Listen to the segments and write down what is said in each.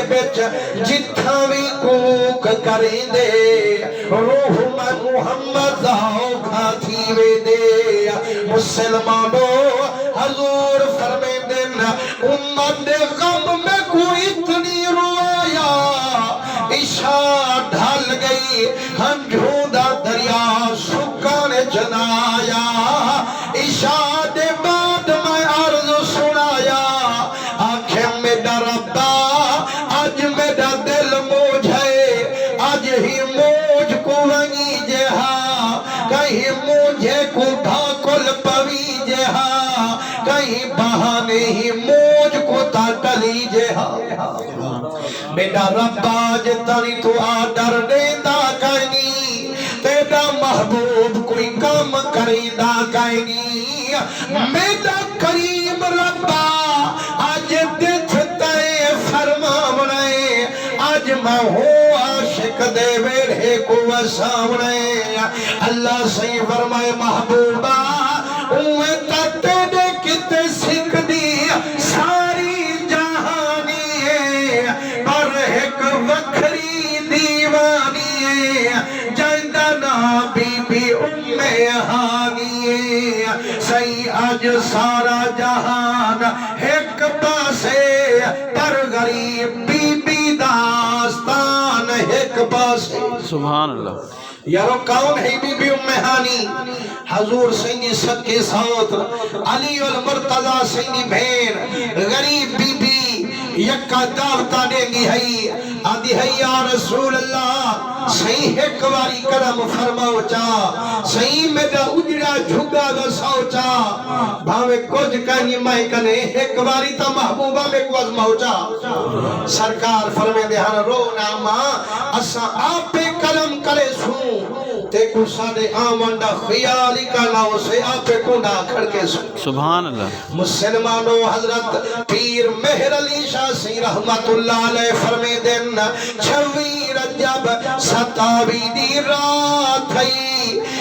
بچ جتھاں بھی کوک کریں دے روح میں محمد آؤ گھاتی وے دے مسلمانوں حضور فرمے دن امت غم میں کوئی اتنی روایا عشاء ڈھل گئی ہنجھوں دا دریا سکان جنایا عشاء دے بعد میں عرض سنایا آنکھیں میرا ربا آج میرا دل موج ہے آج ہی موج کو ونی جہا کہیں مجھے کو ڈھاکل پوی جہا کہیں بہانے ہی موج کو تاکلی جہا میرا ربا جتنی تو آدر دیتا کہیں تیرا محبوب کوئی کام کریندہ کہیں میرا کریم ربا آج دیکھتے فرما بنائے آج میں ہوں عاشق دے بیڑے کو سامنے اللہ صحیح فرمائے محبوبہ اوہ تاتے دے کتے سکھ دی ساری جہانی ہے پر ایک وکھری دیوانی ہے جائندہ نا بی بی ہانی ہے صحیح آج سارا جہان ایک پاسے پر غریب بی بی داستان ایک پاسے سبحان اللہ یارو کون ہے بی بی ہانی حضور سنگی صدقے ساتھ علی والمرتضی سنگی بھین غریب بی بی یکا دعوتا دیں گی ہے آدھی ہے یا رسول اللہ صحیح ایک واری کرم فرماؤ چا صحیح میرا اجڑا جھگا دا ساؤ چا بھاوے کچھ کہیں میں کنے ایک واری تا محبوبہ میں کو ازماؤ چا سرکار فرمے دے ہر رونا ماں اسا آپ پہ کلم کرے سوں تے کو سادے آمندہ خیالی کا ناؤ سے آپ پہ کنڈا کھڑکے سوں سبحان اللہ مسلمانوں حضرت پیر مہر علی شاہ سی رحمت اللہ علیہ فرمے دن چھوی رجب ستاوی دی رات ہے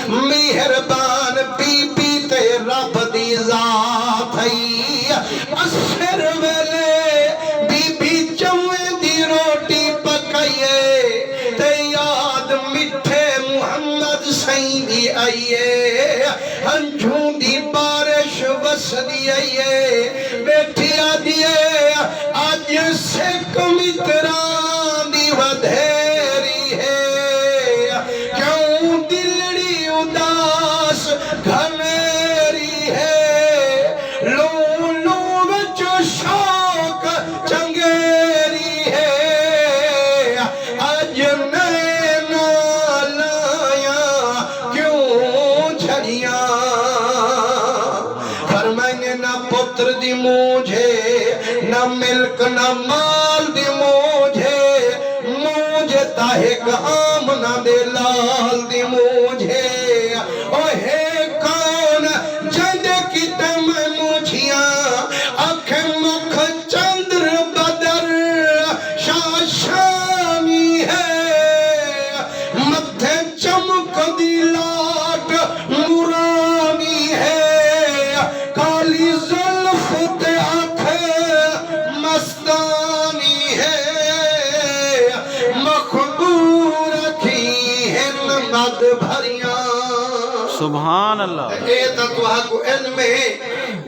مہربان بی بی تے رب دی ذات ہے اسر ویلے بی بی چویں دی روٹی پکائیے تے یاد مٹھے محمد سائیں دی آئیے ہنجھوں دی بارش وس دی آئیے بیٹھیا دیئے آج سکھ متران دی ودھیری ہے کیوں دلڑی اداس گھنیری ہے لو لو وچ شوق چنگیری ہے آج نینا لایا کیوں جھڑیاں فرمائنے نہ پتر دی مجھے نہ ملک نہ مال دی مجھے تاہک آمنہ دے لال دی مجھے اوہے کون جند کی تم مجھیاں اکھ مکھ چندر بدر شاشانی ہے متھے چمک دی لاٹ نورانی ہے کالی زلف تے آنکھ مستانی ہے مخبور کی ہن مد بھریاں سبحان اللہ اے تتوہ کو علم ہے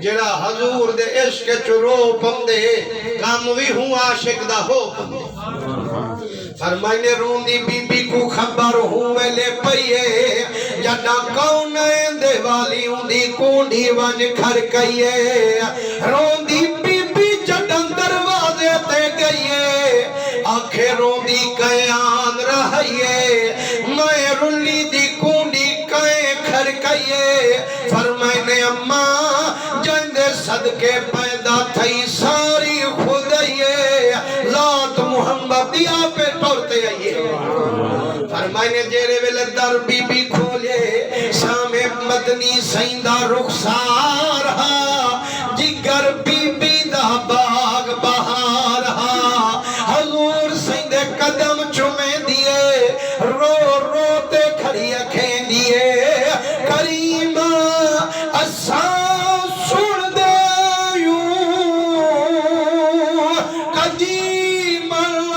جڑا حضور دے عشق چرو پندے کام بھی ہوں عاشق دا ہو فرمائنے روندی بی بی کو خبر ہوئے لے پئیے جڑا کون دے والی ہوندی کونڈی ون کھر کئیے روندی بی بی جڑن دروازے تے گئیے آنکھیں روندی قیان رہیے میں رلی دی کونڈی کئے کھر کئیے فرمائنے اماں جندے صدقے پیدا تھئی ساری خودئیے ذات محمد دیا پہ ٹورتے آئیے فرمائنے جیرے ویلے در بی بی کھولے سامے مدنی سیندہ رخسار ہا جگر بی بی دا باغ بہار ہا حضور سیندے قدم چمے دیئے رو رو تے کھڑی اکھیں دیئے کریمہ اساں سن دے یوں قدیم اللہ